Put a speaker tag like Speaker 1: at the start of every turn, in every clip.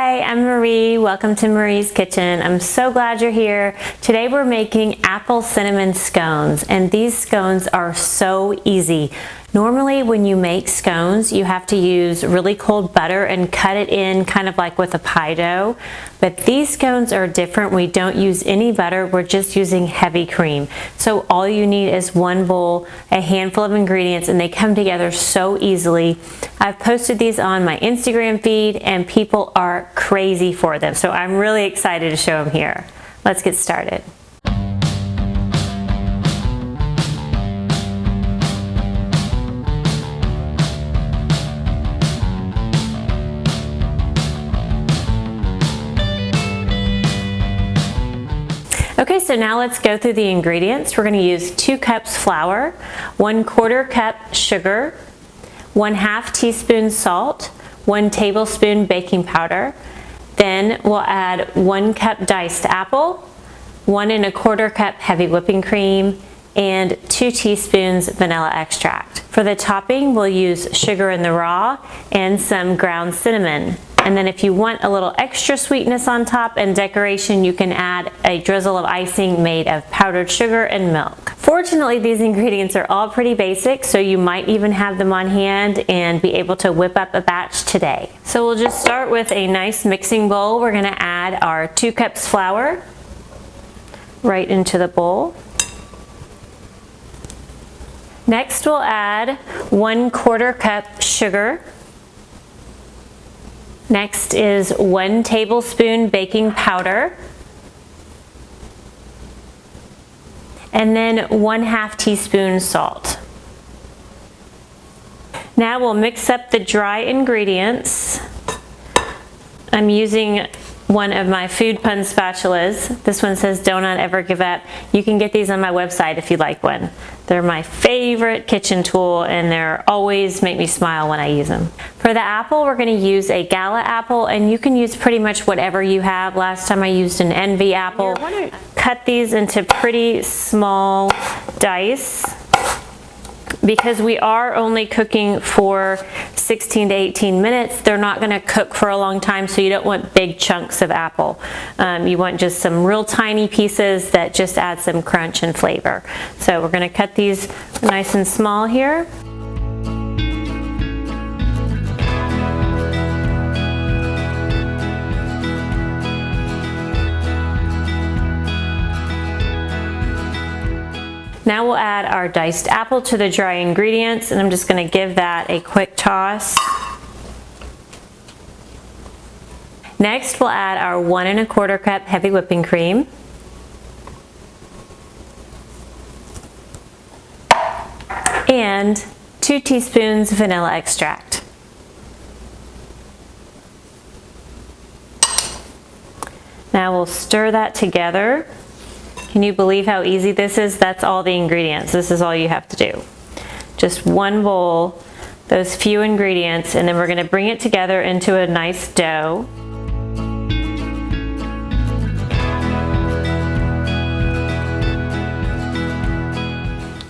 Speaker 1: Hi, I'm Marie. Welcome to Marie's Kitchen. I'm so glad you're here. Today we're making apple cinnamon scones, and these scones are so easy. Normally when you make scones, you have to use really cold butter and cut it in kind of like with a pie dough. But these scones are different. We don't use any butter. We're just using heavy cream. So all you need is one bowl, a handful of ingredients, and they come together so easily. I've posted these on my Instagram feed and people are crazy for them. So I'm really excited to show them here. Let's get started. Okay, so now let's go through the ingredients. We're going to use 2 cups flour, 1/4 cup sugar, 1/2 teaspoon salt, 1 tablespoon baking powder. Then we'll add 1 cup diced apple, 1 1/4 cup heavy whipping cream, and 2 teaspoons vanilla extract. For the topping, we'll use sugar in the raw and some ground cinnamon. And then if you want a little extra sweetness on top and decoration, you can add a drizzle of icing made of powdered sugar and milk. Fortunately, these ingredients are all pretty basic, so you might even have them on hand and be able to whip up a batch today. So we'll just start with a nice mixing bowl. We're gonna add our 2 cups flour right into the bowl. Next, we'll add 1/4 cup sugar. Next is 1 tablespoon baking powder, and then 1/2 teaspoon salt. Now we'll mix up the dry ingredients. I'm using one of my food pun spatulas. This one says "Do not ever give up." You can get these on my website if you'd like one. They're my favorite kitchen tool and they're always make me smile when I use them. For the apple, we're going to use a Gala apple, and you can use pretty much whatever you have. Last time I used an Envy apple. Cut these into pretty small dice. Because we are only cooking for 16 to 18 minutes, they're not going to cook for a long time, so you don't want big chunks of apple. You want just some real tiny pieces that just add some crunch and flavor. So we're going to cut these nice and small here. Now we'll add our diced apple to the dry ingredients, and I'm just going to give that a quick toss. Next, we'll add our 1 1/4 cup heavy whipping cream. And 2 teaspoons vanilla extract. Now we'll stir that together. Can you believe how easy this is? That's all the ingredients. This is all you have to do. Just one bowl, those few ingredients, and then we're going to bring it together into a nice dough.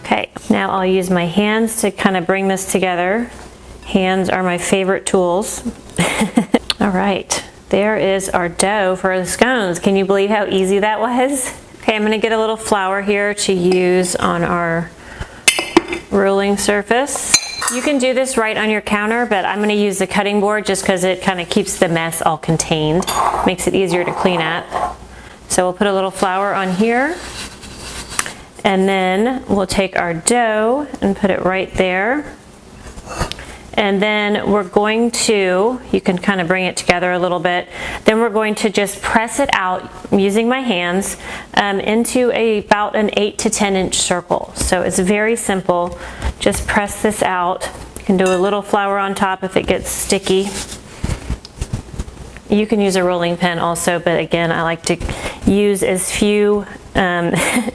Speaker 1: Okay, now I'll use my hands to kind of bring this together. Hands are my favorite tools. All right, there is our dough for the scones. Can you believe how easy that was? Okay, I'm gonna get a little flour here to use on our rolling surface. You can do this right on your counter, but I'm gonna use the cutting board just because it kind of keeps the mess all contained. Makes it easier to clean up. So we'll put a little flour on here, and then we'll take our dough and put it right there. And then we're going to, you can kind of bring it together a little bit, then we're going to just press it out using my hands into about an 8 to 10 inch circle. So it's very simple. Just press this out. You can do a little flour on top if it gets sticky. You can use a rolling pin also, but again, I like to use as few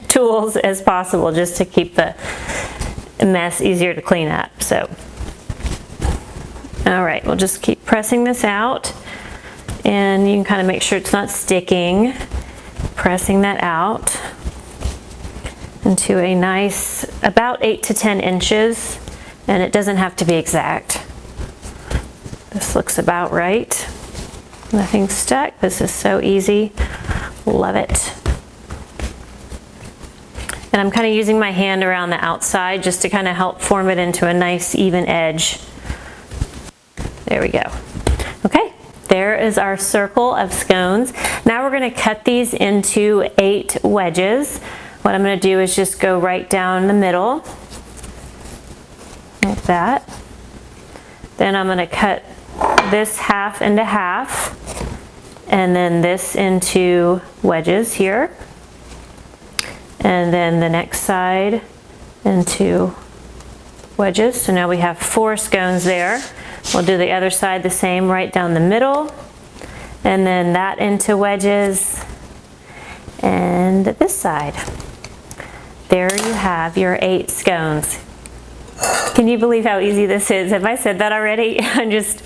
Speaker 1: tools as possible just to keep the mess easier to clean up. So. All right, we'll just keep pressing this out, and you can kind of make sure it's not sticking. Pressing that out into a nice, about 8 to 10 inches, and it doesn't have to be exact. This looks about right. Nothing stuck. This is so easy. Love it. And I'm kind of using my hand around the outside just to kind of help form it into a nice even edge. There we go. Okay, there is our circle of scones. Now we're going to cut these into 8 wedges. What I'm going to do is just go right down the middle, like that. Then I'm going to cut this half into half, and then this into wedges here. And then the next side into wedges. So now we have 4 scones there. We'll do the other side the same, right down the middle. And then that into wedges. And this side. There you have your 8 scones. Can you believe how easy this is? Have I said that already? I just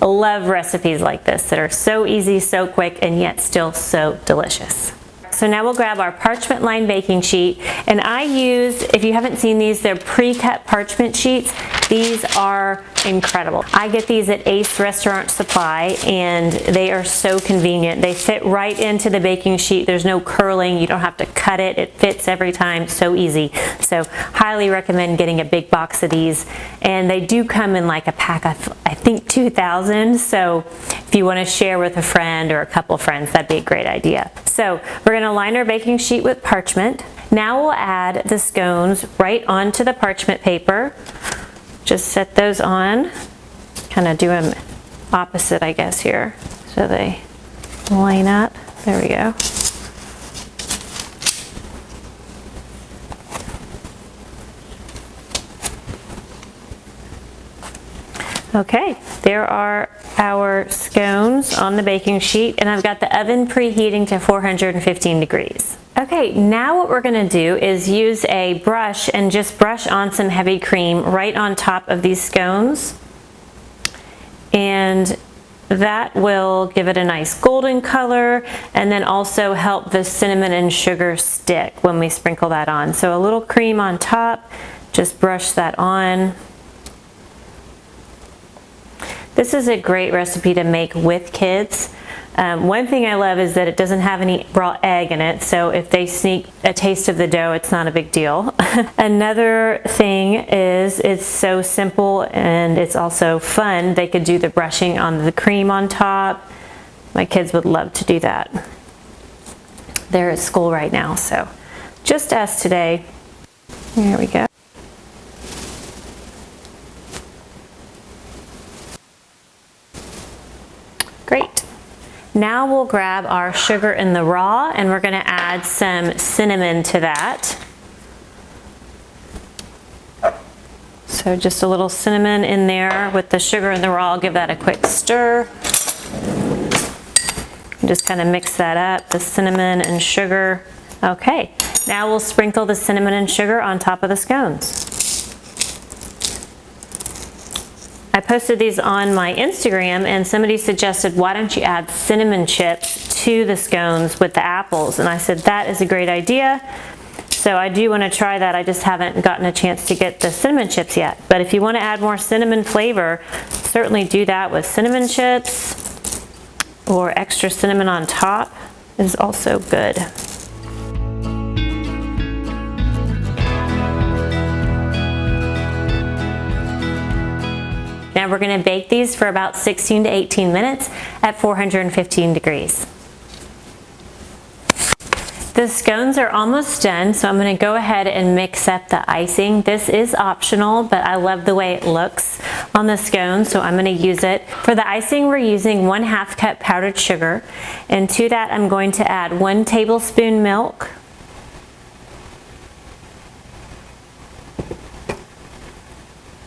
Speaker 1: love recipes like this that are so easy, so quick, and yet still so delicious. So now we'll grab our parchment lined baking sheet, and I use, if you haven't seen these, they're pre-cut parchment sheets. These are incredible. I get these at Ace Restaurant Supply, and they are so convenient. They fit right into the baking sheet. There's no curling. You don't have to cut it. It fits every time. So easy. So highly recommend getting a big box of these. And they do come in like a pack of, I think, 2,000. So if you want to share with a friend or a couple friends, that'd be a great idea. So we're going to line our baking sheet with parchment. Now we'll add the scones right onto the parchment paper. Just set those on, kind of do them opposite, I guess, here, so they line up. There we go. Okay, there are our scones on the baking sheet, and I've got the oven preheating to 415 degrees. Okay, now what we're going to do is use a brush and just brush on some heavy cream right on top of these scones. And that will give it a nice golden color, and then also help the cinnamon and sugar stick when we sprinkle that on. So a little cream on top, just brush that on. This is a great recipe to make with kids. One thing I love is that it doesn't have any raw egg in it, so if they sneak a taste of the dough, it's not a big deal. Another thing is it's so simple and it's also fun. They could do the brushing on the cream on top. My kids would love to do that. They're at school right now, so just us today. There we go. Great. Now we'll grab our sugar in the raw, and we're going to add some cinnamon to that. So just a little cinnamon in there with the sugar in the raw. Give that a quick stir. Just kind of mix that up, the cinnamon and sugar. Okay, now we'll sprinkle the cinnamon and sugar on top of the scones. I posted these on my Instagram, and somebody suggested, why don't you add cinnamon chips to the scones with the apples? And I said, that is a great idea. So I do want to try that. I just haven't gotten a chance to get the cinnamon chips yet. But if you want to add more cinnamon flavor, certainly do that with cinnamon chips, or extra cinnamon on top is also good. Now we're going to bake these for about 16 to 18 minutes at 415 degrees. The scones are almost done, so I'm going to go ahead and mix up the icing. This is optional, but I love the way it looks on the scones, so I'm going to use it. For the icing, we're using 1/2 cup powdered sugar, and to that I'm going to add 1 tablespoon milk,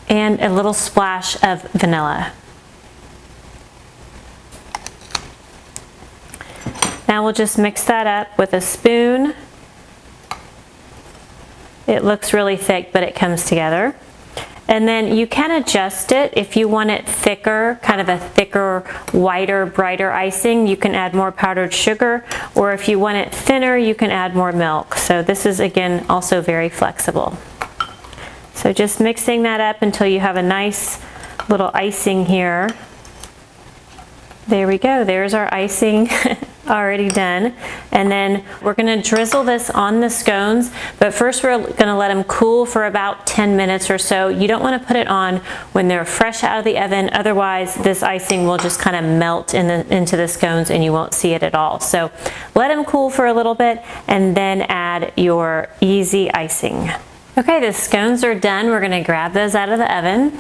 Speaker 1: and a little splash of vanilla. Now we'll just mix that up with a spoon. It looks really thick, but it comes together. And then you can adjust it. If you want it thicker, kind of a thicker, whiter, brighter icing, you can add more powdered sugar. Or if you want it thinner, you can add more milk. So this is, again, also very flexible. So just mixing that up until you have a nice little icing here. There we go, there's our icing already done. And then we're gonna drizzle this on the scones, but first we're gonna let them cool for about 10 minutes or so. You don't wanna put it on when they're fresh out of the oven, otherwise this icing will just kind of melt into the scones and you won't see it at all. So let them cool for a little bit and then add your easy icing. Okay, the scones are done. We're gonna grab those out of the oven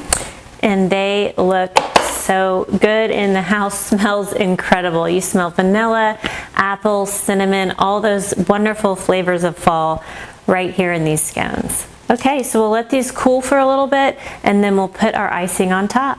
Speaker 1: and they look so good, and the house smells incredible. You smell vanilla, apple, cinnamon, all those wonderful flavors of fall right here in these scones. Okay, so we'll let these cool for a little bit and then we'll put our icing on top.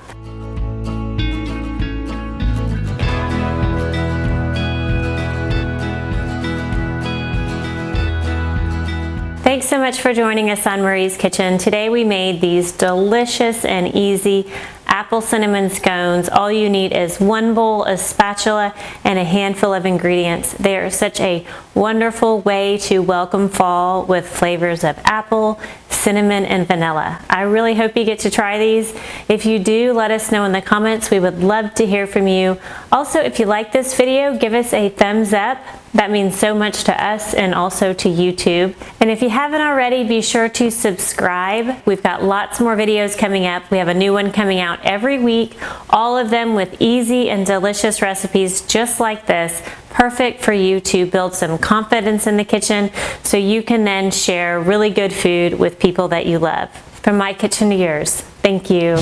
Speaker 1: Thanks so much for joining us on Marie's Kitchen. Today we made these delicious and easy apple cinnamon scones. All you need is one bowl, a spatula, and a handful of ingredients. They are such a wonderful way to welcome fall with flavors of apple, cinnamon, and vanilla. I really hope you get to try these. If you do, let us know in the comments. We would love to hear from you. Also, if you like this video, give us a thumbs up. That means so much to us and also to YouTube. And if you haven't already, be sure to subscribe. We've got lots more videos coming up. We have a new one coming out every week, all of them with easy and delicious recipes just like this, perfect for you to build some confidence in the kitchen so you can then share really good food with people that you love. From my kitchen to yours, thank you.